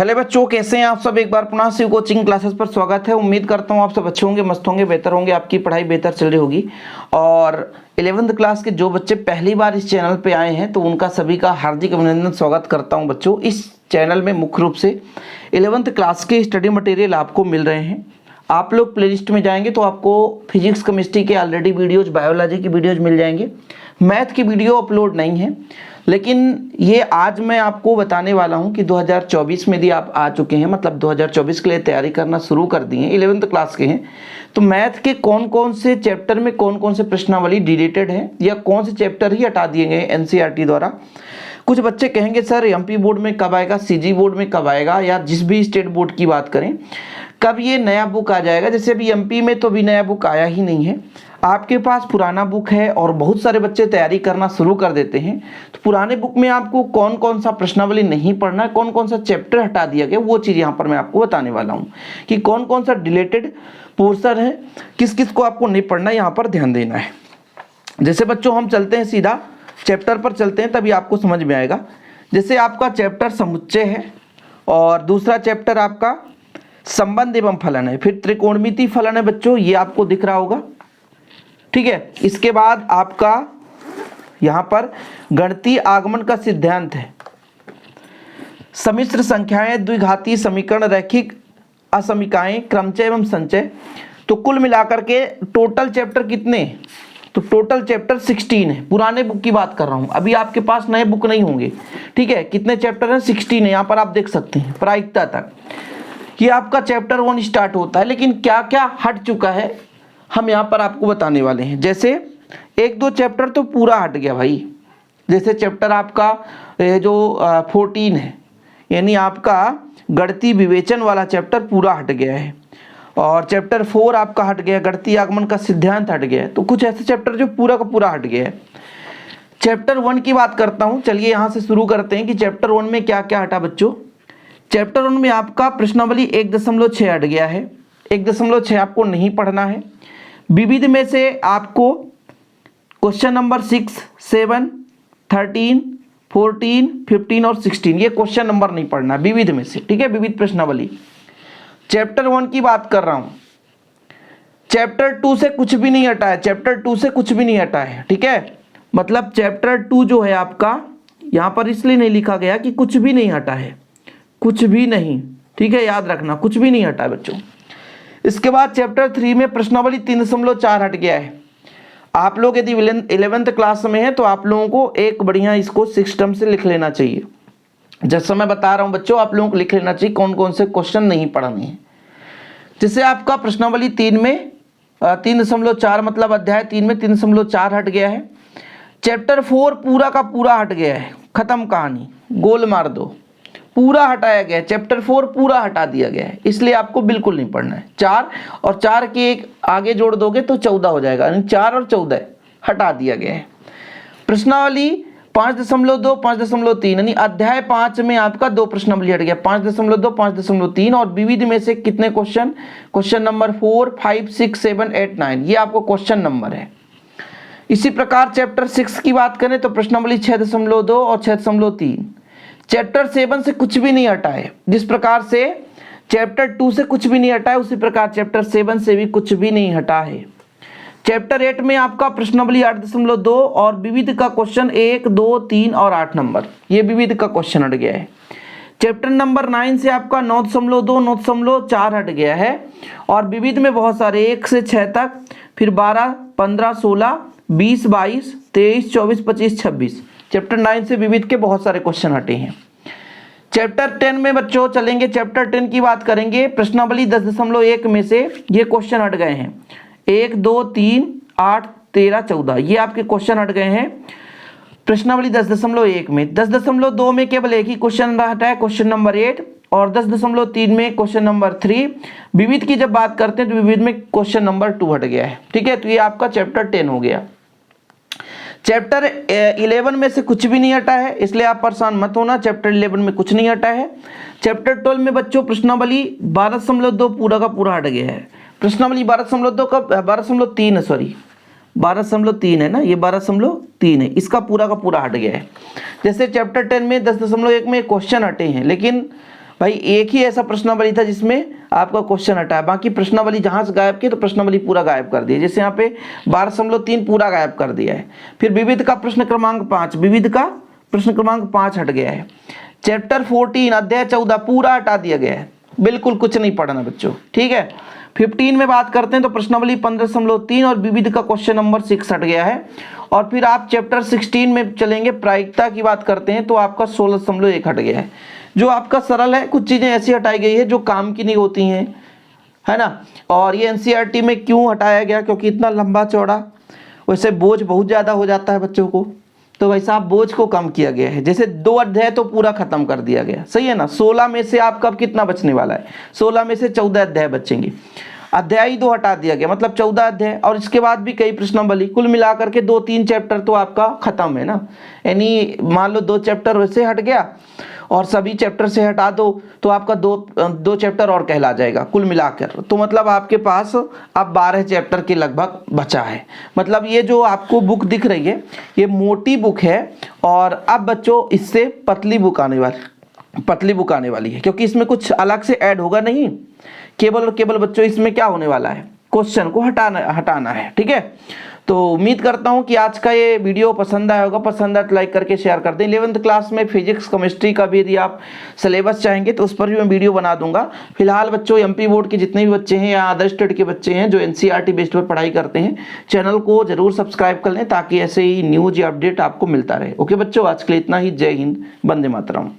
Hello बच्चों, कैसे हैं आप सब। एक बार पुनः शिव कोचिंग क्लासेस पर स्वागत है। उम्मीद करता हूं आप सब अच्छे होंगे, मस्त होंगे, बेहतर होंगे, आपकी पढ़ाई बेहतर चल रही होगी। और 11th क्लास के जो बच्चे पहली बार इस चैनल पे आए हैं तो उनका सभी का हार्दिक अभिनंदन, स्वागत करता हूं। बच्चों, इस चैनल में मुख्य रूप से 11th क्लास के स्टडी मटेरियल आपको मिल रहे हैं। आप लोग प्लेलिस्ट में जाएंगे तो आपको फिजिक्स केमिस्ट्री के ऑलरेडी वीडियोज, बायोलॉजी की वीडियोज मिल जाएंगे। मैथ की वीडियो अपलोड नहीं है, लेकिन ये आज मैं आपको बताने वाला हूं कि 2024 में यदि आप आ चुके हैं, मतलब 2024 के लिए तैयारी करना शुरू कर दिए हैं, 11th क्लास के हैं, तो मैथ के कौन कौन से चैप्टर में कौन कौन से प्रश्नावली डिलीटेड है या कौन से चैप्टर ही हटा दिए गए एनसीईआरटी द्वारा। कुछ बच्चे कहेंगे सर एमपी बोर्ड में कब आएगा, सीजी बोर्ड में कब आएगा, या जिस भी स्टेट बोर्ड की बात करें कब ये नया बुक आ जाएगा। जैसे अभी एमपी में तो अभी नया बुक आया ही नहीं है, आपके पास पुराना बुक है और बहुत सारे बच्चे तैयारी करना शुरू कर देते हैं। तो पुराने बुक में आपको कौन कौन सा प्रश्नावली नहीं पढ़ना है, कौन कौन सा चैप्टर हटा दिया गया, वो चीज़ यहाँ पर मैं आपको बताने वाला हूँ कि कौन कौन सा डिलेटेड पोर्शन है, किस किस को आपको नहीं पढ़ना है, यहाँ पर ध्यान देना है। जैसे बच्चों हम चलते हैं, सीधा चैप्टर पर चलते हैं, तभी आपको समझ में आएगा। जैसे आपका चैप्टर समुच्चय है और दूसरा चैप्टर आपका संबंध एवं फलन है, फिर त्रिकोणमिति फलन है बच्चों, ये आपको दिख रहा होगा, ठीक है। इसके बाद आपका यहां पर गणितीय आगमन का सिद्धांत है, सम्मिश्र संख्याएं, द्विघातीय समीकरण, रैखिक असमीकाएं, क्रमचय एवं संचय। तो कुल मिलाकर के टोटल चैप्टर कितने, तो टोटल चैप्टर 16 है। पुराने बुक की बात कर रहा हूं, अभी आपके पास नए बुक नहीं होंगे, ठीक है। कितने चैप्टर हैं, 16 है। यहां पर आप देख सकते हैं प्रायिकता तक ये आपका चैप्टर 1 स्टार्ट होता है, लेकिन क्या क्या हट चुका है हम यहाँ पर आपको बताने वाले हैं। जैसे एक दो चैप्टर तो पूरा हट गया भाई, जैसे चैप्टर आपका जो 14 है, यानी आपका गणितीय विवेचन वाला चैप्टर पूरा हट गया है, और चैप्टर 4 आपका हट गया, गणितीय आगमन का सिद्धांत हट गया है। तो कुछ ऐसे चैप्टर जो पूरा का पूरा हट गया है। चैप्टर 1 की बात करता हूँ, चलिए यहाँ से शुरू करते हैं कि चैप्टर 1 में क्या क्या हटा बच्चों। चैप्टर 1 में आपका प्रश्नावली 1.6 हट गया है, 1.6 आपको नहीं पढ़ना है। विविध में से आपको क्वेश्चन नंबर 6, 7, 13, 14, 15 और 16 ये क्वेश्चन नंबर नहीं पढ़ना विविध में से, ठीक है। विविध प्रश्नावली चैप्टर 1 की बात कर रहा हूं। चैप्टर 2 से कुछ भी नहीं हटा है, चैप्टर 2 से कुछ भी नहीं हटा है, ठीक है। मतलब चैप्टर 2 जो है आपका, यहां पर इसलिए नहीं लिखा गया कि कुछ भी नहीं हटा है, कुछ भी नहीं, ठीक है, याद रखना कुछ भी नहीं हटा है बच्चों। इसके बाद चैप्टर 3 में प्रश्नावली 3.4 हट गया है। आप लोग यदि 11th क्लास में है तो आप लोगों को एक बढ़िया इसको सिस्टम से लिख लेना चाहिए। जैसा मैं बता रहा हूं बच्चों, आप लोगों को लिख लेना चाहिए कौन कौन से क्वेश्चन नहीं पढ़ने हैं। जैसे आपका प्रश्नावली 3 में 3.4 मतलब अध्याय 3 में 3.4 हट गया है। चैप्टर 4 पूरा का पूरा हट गया है, खत्म कहानी, गोल मार दो, पूरा हटाया गया है। चैप्टर 4 पूरा हटा दिया गया है, इसलिए आपको बिल्कुल नहीं पढ़ना है। 4 और 4 के एक आगे जोड़ दोगे तो 14 हो जाएगा, यानी 4 और 14 हटा दिया गया है। प्रश्नावली 5.2, 5.3 यानी अध्याय 5 में आपका 2 प्रश्नावली हट गया, 5.2, 5.3। और विविध में से कितने क्वेश्चन, क्वेश्चन नंबर 4, 5, 6, 7, 8, 9 ये आपको क्वेश्चन नंबर है। इसी प्रकार चैप्टर 6 की बात करें तो प्रश्नावली 6.2 और 6.3। चैप्टर 7 से कुछ भी नहीं हटा है, जिस प्रकार से चैप्टर 2 से कुछ भी नहीं हटा है उसी प्रकार चैप्टर 7 से भी कुछ भी नहीं हटा है। चैप्टर 8 में आपका प्रश्नावली 8.2 और विविध का क्वेश्चन 1, 2, 3 और 8 नंबर, ये विविध का क्वेश्चन हट गया है। चैप्टर नंबर 9 से आपका 9.2, 9.4 हट गया है, और विविध में बहुत सारे 1 से 6 तक, फिर 12, 15, 16, 20, 22, 23, 24, 25, 26 चैप्टर 9 से विविध के बहुत सारे क्वेश्चन हटे हैं। चैप्टर 10 में बच्चों चलेंगे, चैप्टर 10 की बात करेंगे। प्रश्नावली 10.1 में से ये क्वेश्चन हट गए हैं, 1, 2, 3, 8, 13, 14 ये आपके क्वेश्चन हट गए हैं प्रश्नावली 10.1 में। 10.2 में केवल एक ही क्वेश्चन हटा है, क्वेश्चन नंबर 8, और 10.3 में क्वेश्चन नंबर 3। विविध की जब बात करते हैं तो विविध में क्वेश्चन नंबर 2 हट गया है, ठीक है। तो ये आपका चैप्टर 10 हो गया। चैप्टर 11 में से कुछ भी नहीं हटा है, इसलिए आप परेशान मत होना, चैप्टर 11 में कुछ नहीं हटा है। चैप्टर 12 में बच्चों प्रश्नावली 12.2 पूरा का पूरा हट गया है। प्रश्नावली 12.2 का 12.3 है, सॉरी 12.3 है ना, ये 12.3 है, इसका पूरा का पूरा हट गया है। जैसे चैप्टर 10 में 10.1 में क्वेश्चन हटे हैं, लेकिन भाई एक ही ऐसा प्रश्नावली था जिसमें आपका क्वेश्चन हटा है, बाकी प्रश्नावली जहां से गायब की तो प्रश्नावली पूरा गायब कर दिया। जैसे यहाँ पे 12.3 पूरा गायब कर दिया है। फिर विविध का प्रश्न क्रमांक 5, विविध का प्रश्न क्रमांक 5 हट गया है। चैप्टर 14 अध्याय 14 पूरा हटा दिया गया है, बिल्कुल कुछ नहीं पढ़ना बच्चों, ठीक है। 15 में बात करते हैं तो प्रश्नावली 15.3 और विविध का क्वेश्चन नंबर 6 हट गया है। और फिर आप चैप्टर 16 में चलेंगे, प्रायिकता की बात करते हैं तो आपका 16.1 हट गया है। जो आपका सरल है, कुछ चीजें ऐसी हटाई गई है जो काम की नहीं होती हैं, है ना। और ये एनसीईआरटी में क्यों हटाया गया, क्योंकि इतना लंबा चौड़ा वैसे बोझ बहुत ज्यादा हो जाता है बच्चों को, तो वैसा आप बोझ को कम किया गया है। जैसे 2 अध्याय तो पूरा खत्म कर दिया गया, सही है ना। 16 में से आपका अब कितना बचने वाला है, 16 में से 14 अध्याय बचेंगे। अध्याय 2 हटा दिया गया, मतलब 14 अध्याय, और इसके बाद भी कई प्रश्नावली, कुल मिलाकर के 2-3 चैप्टर तो आपका खत्म है ना। यानी मान लो 2 चैप्टर वैसे हट गया और सभी चैप्टर से हटा दो तो आपका दो चैप्टर और कहला जाएगा कुल मिलाकर। तो मतलब आपके पास अब 12 चैप्टर के लगभग बचा है। मतलब ये जो आपको बुक दिख रही है ये मोटी बुक है, और अब बच्चों इससे पतली बुक आने वाली है, क्योंकि इसमें कुछ अलग से ऐड होगा नहीं, केवल और केवल बच्चों इसमें क्या होने वाला है, क्वेश्चन को हटाना है, ठीक है। तो उम्मीद करता हूं कि आज का ये वीडियो पसंद आया होगा। पसंद आया तो लाइक करके शेयर कर दें। 11th क्लास में फिजिक्स केमिस्ट्री का भी यदि आप सिलेबस चाहेंगे तो उस पर भी मैं वीडियो बना दूंगा। फिलहाल बच्चों एमपी बोर्ड के जितने भी बच्चे हैं या अदर स्टेट के बच्चे हैं जो एनसीईआरटी बेस्ड पर पढ़ाई करते हैं, चैनल को जरूर सब्सक्राइब कर लें ताकि ऐसे ही न्यूज या अपडेट आपको मिलता रहे। ओके बच्चों, आज के लिए इतना ही। जय हिंद, वंदे मातरम।